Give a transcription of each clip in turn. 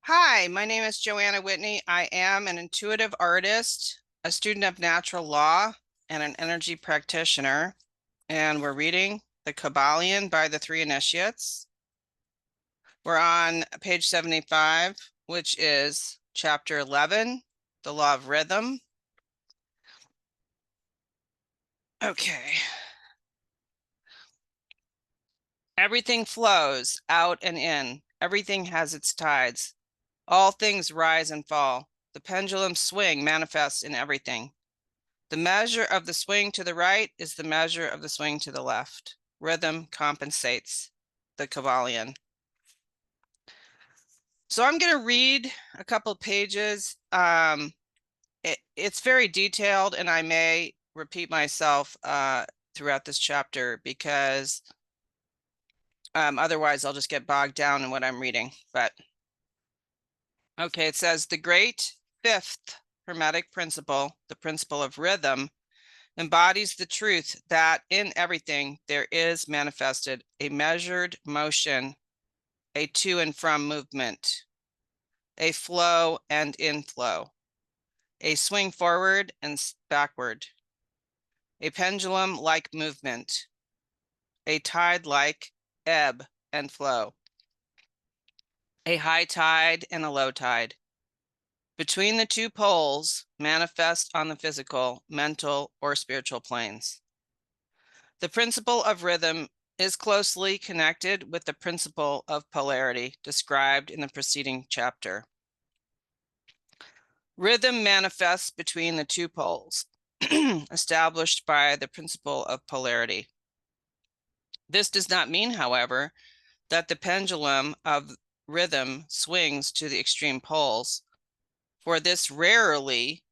Hi, my name is Joanna Whitney. I am an intuitive artist, a student of natural law, and an energy practitioner. And we're reading the Kybalion by the Three Initiates. We're on page 75, which is chapter 11, the law of rhythm. Okay. Everything flows out and in. Everything has its tides. All things rise and fall. The pendulum swing manifests in everything. The measure of the swing to the right is the measure of the swing to the left. Rhythm compensates. The Kybalion. So I'm going to read a couple pages. It's very detailed, and I may repeat myself throughout this chapter because otherwise I'll just get bogged down in what I'm reading. But okay, it says the great fifth Hermetic principle, the principle of rhythm, embodies the truth that in everything there is manifested a measured motion, a to and from movement, a flow and inflow, a swing forward and backward, a pendulum-like movement, a tide-like ebb and flow, a high tide and a low tide. Between the two poles manifest on the physical, mental, or spiritual planes. The principle of rhythm is closely connected with the principle of polarity described in the preceding chapter. Rhythm manifests between the two poles established by the principle of polarity. This does not mean, however, that the pendulum of rhythm swings to the extreme poles, for this rarely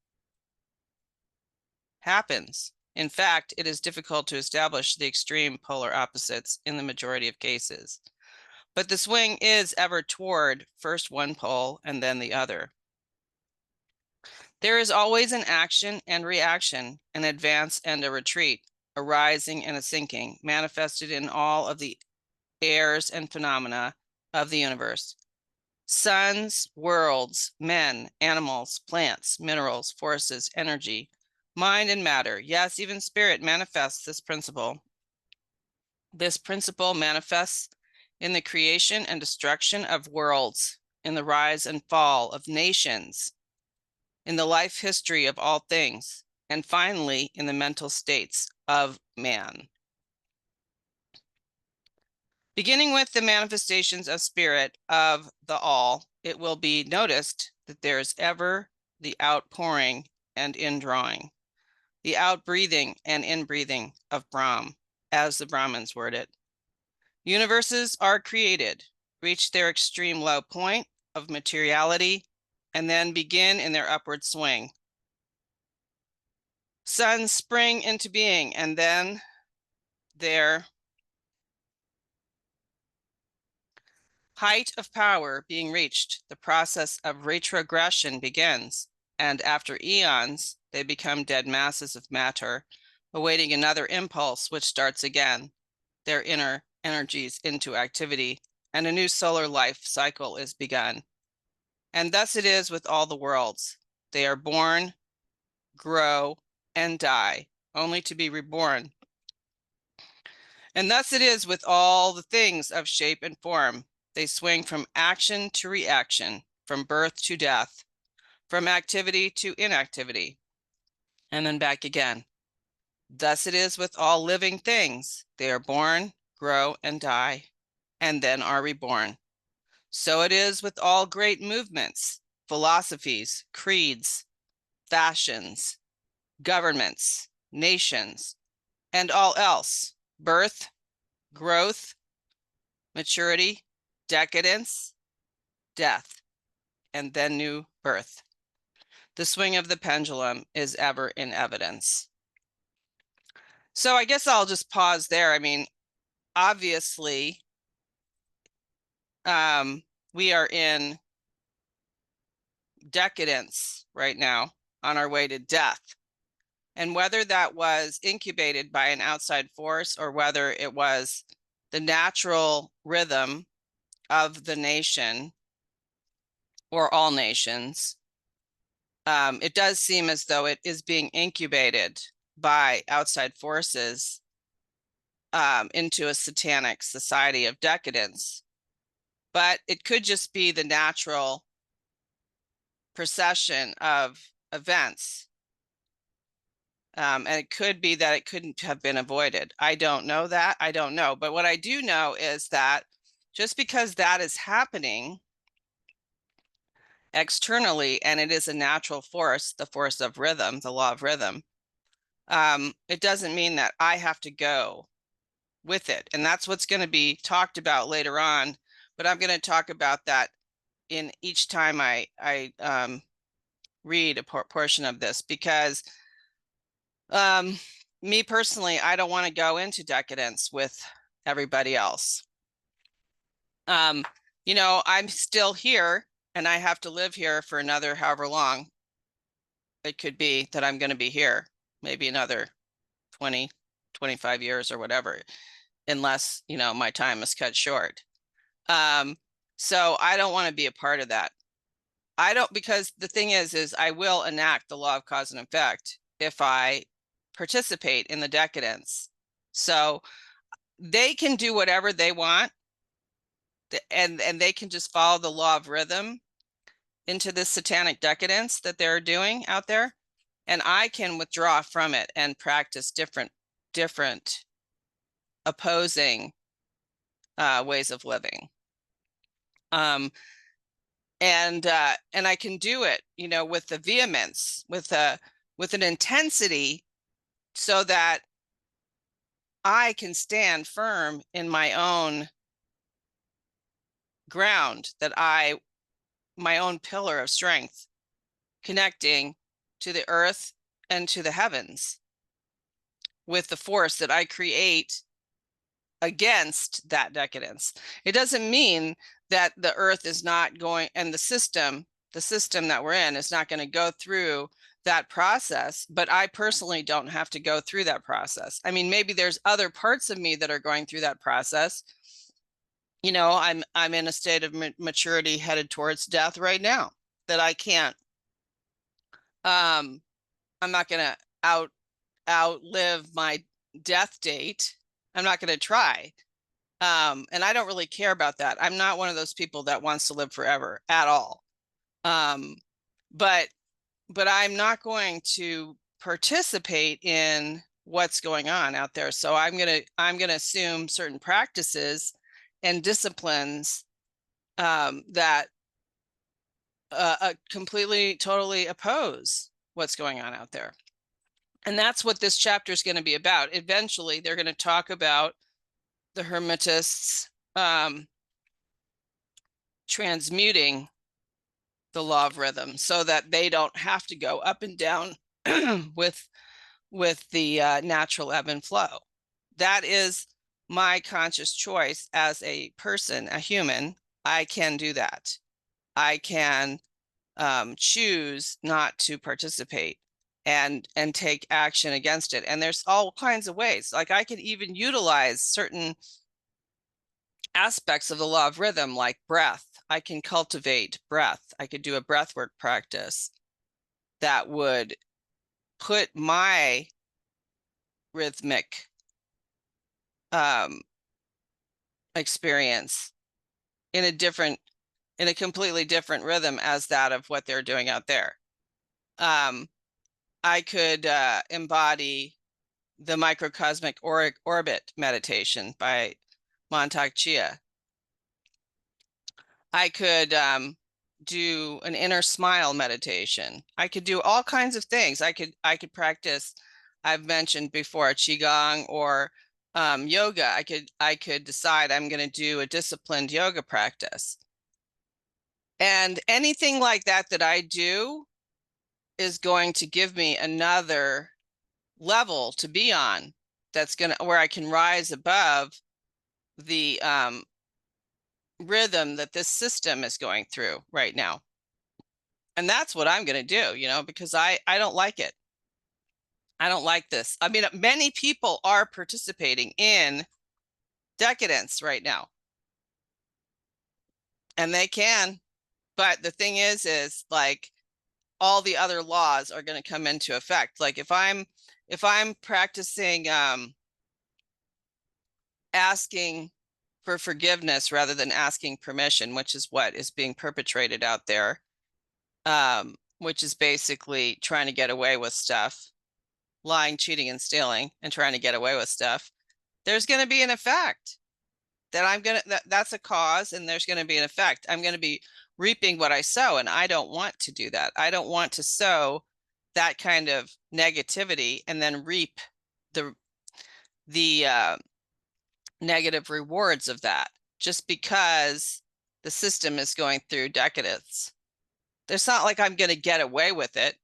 happens. In fact, it is difficult to establish the extreme polar opposites in the majority of cases. But the swing is ever toward first one pole and then the other. There is always an action and reaction, an advance and a retreat, a rising and a sinking, manifested in all of the airs and phenomena of the universe. Suns, worlds, men, animals, plants, minerals, forces, energy, mind and matter, yes, even spirit manifests this principle. This principle manifests in the creation and destruction of worlds, in the rise and fall of nations, in the life history of all things, and finally in the mental states of man. Beginning with the manifestations of spirit of the all, it will be noticed that there is ever the outpouring and indrawing, the outbreathing and inbreathing of Brahm, as the Brahmins word it. Universes are created, reach their extreme low point of materiality, and then begin in their upward swing. Suns spring into being, and then their height of power being reached, the process of retrogression begins, and after eons, they become dead masses of matter, awaiting another impulse which starts again, their inner energies into activity, and a new solar life cycle is begun. And thus it is with all the worlds. They are born, grow, and die, only to be reborn. And thus it is with all the things of shape and form. They swing from action to reaction, from birth to death, from activity to inactivity, and then back again. Thus it is with all living things. They are born, grow, and die, and then are reborn. So it is with all great movements, philosophies, creeds, fashions, governments, nations, and all else: birth, growth, maturity, decadence, death, and then new birth. The swing of the pendulum is ever in evidence. So I guess I'll just pause there. I mean, obviously, we are in decadence right now, on our way to death. And whether that was incubated by an outside force or whether it was the natural rhythm of the nation or all nations. It does seem as though it is being incubated by outside forces into a satanic society of decadence. But it could just be the natural procession of events. And it could be that it couldn't have been avoided. I don't know that. I don't know. But what I do know is that just because that is happening externally, and it is a natural force, the force of rhythm, the law of rhythm, it doesn't mean that I have to go with it. And that's what's going to be talked about later on. But I'm going to talk about that in each time I read a portion of this, because me personally, I don't want to go into decadence with everybody else. You know, I'm still here and I have to live here for another however long it could be that I'm going to be here, maybe another 20, 25 years or whatever, unless, you know, my time is cut short. So I don't want to be a part of that. I don't, because the thing is I will enact the law of cause and effect if I participate in the decadence. So they can do whatever they want, and they can just follow the law of rhythm into this satanic decadence that they're doing out there. And I can withdraw from it and practice different opposing ways of living. And I can do it, you know, with the vehemence, with an intensity, so that I can stand firm in my own ground, that my own pillar of strength, connecting to the earth and to the heavens with the force that I create against that decadence. It doesn't mean that the earth is not going, and the system that we're in is not going to go through that process, but I personally don't have to go through that process. I mean, maybe there's other parts of me that are going through that process. You know, I'm in a state of maturity headed towards death right now, that I can't, I'm not going to outlive my death date. I'm not going to try. And I don't really care about that. I'm not one of those people that wants to live forever at all. But I'm not going to participate in what's going on out there. So I'm gonna assume certain practices and disciplines that completely, totally oppose what's going on out there. And that's what this chapter is going to be about. Eventually, they're going to talk about the Hermetists transmuting the law of rhythm so that they don't have to go up and down with the natural ebb and flow. That is my conscious choice as a person, a human. I can do that. I can choose not to participate and take action against it. And there's all kinds of ways. Like I could even utilize certain aspects of the law of rhythm, like breath. I can cultivate breath. I could do a breathwork practice that would put my rhythmic experience in a completely different rhythm as that of what they're doing out there. I could embody the microcosmic orbit meditation by Montauk Chia. I could do an inner smile meditation. I could do all kinds of things. I could practice, I've mentioned before, qigong or yoga. I could decide I'm going to do a disciplined yoga practice. And anything like that I do is going to give me another level to be on, that's going to, where I can rise above the rhythm that this system is going through right now. And that's what I'm going to do, you know, because I don't like it. I don't like this. I mean, many people are participating in decadence right now. And they can, But the thing is like all the other laws are going to come into effect. Like if I'm practicing asking for forgiveness rather than asking permission, which is what is being perpetrated out there, which is basically trying to get away with stuff, lying, cheating, and stealing, and trying to get away with stuff, there's going to be an effect that's a cause, and there's going to be an effect. I'm going to be reaping what I sow, and I don't want to do that. I don't want to sow that kind of negativity and then reap the negative rewards of that just because the system is going through decadence. It's not like I'm going to get away with it.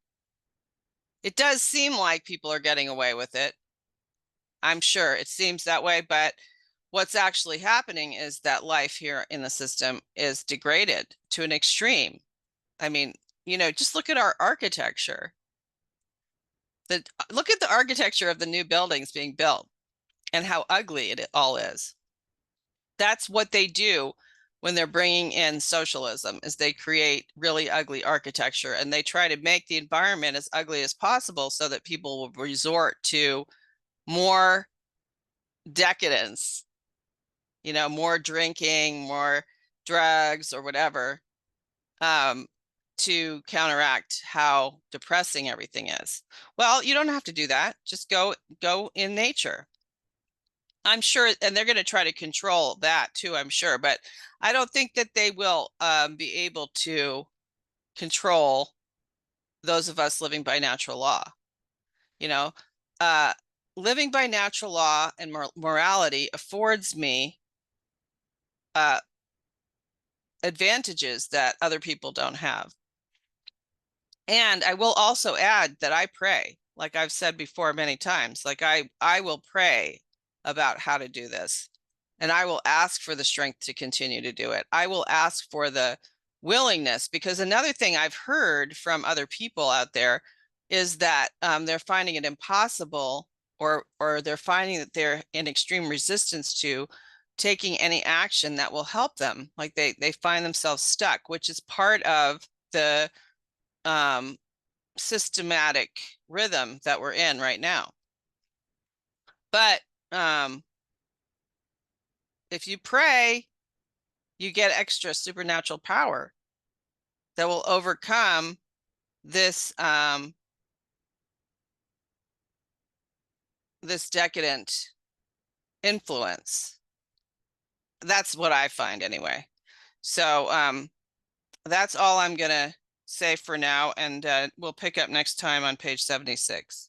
It does seem like people are getting away with it. I'm sure it seems that way, but what's actually happening is that life here in the system is degraded to an extreme. I mean, just look at our architecture. Look at the architecture of the new buildings being built and how ugly it all is. That's what they do when they're bringing in socialism, is they create really ugly architecture, and they try to make the environment as ugly as possible so that people will resort to more decadence, more drinking, more drugs or whatever, to counteract how depressing everything is. Well, you don't have to do that. Just go in nature. I'm sure, and they're going to try to control that too, I'm sure, but I don't think that they will be able to control those of us living by natural law. Living by natural law and morality affords me advantages that other people don't have. And I will also add that I pray, like I've said before many times, like I will pray about how to do this. And I will ask for the strength to continue to do it. I will ask for the willingness, because another thing I've heard from other people out there is that they're finding it impossible, or they're finding that they're in extreme resistance to taking any action that will help them. Like they find themselves stuck, which is part of the systematic rhythm that we're in right now. But if you pray, you get extra supernatural power that will overcome this this decadent influence. That's what I find anyway. So that's all I'm gonna say for now, and we'll pick up next time on page 76.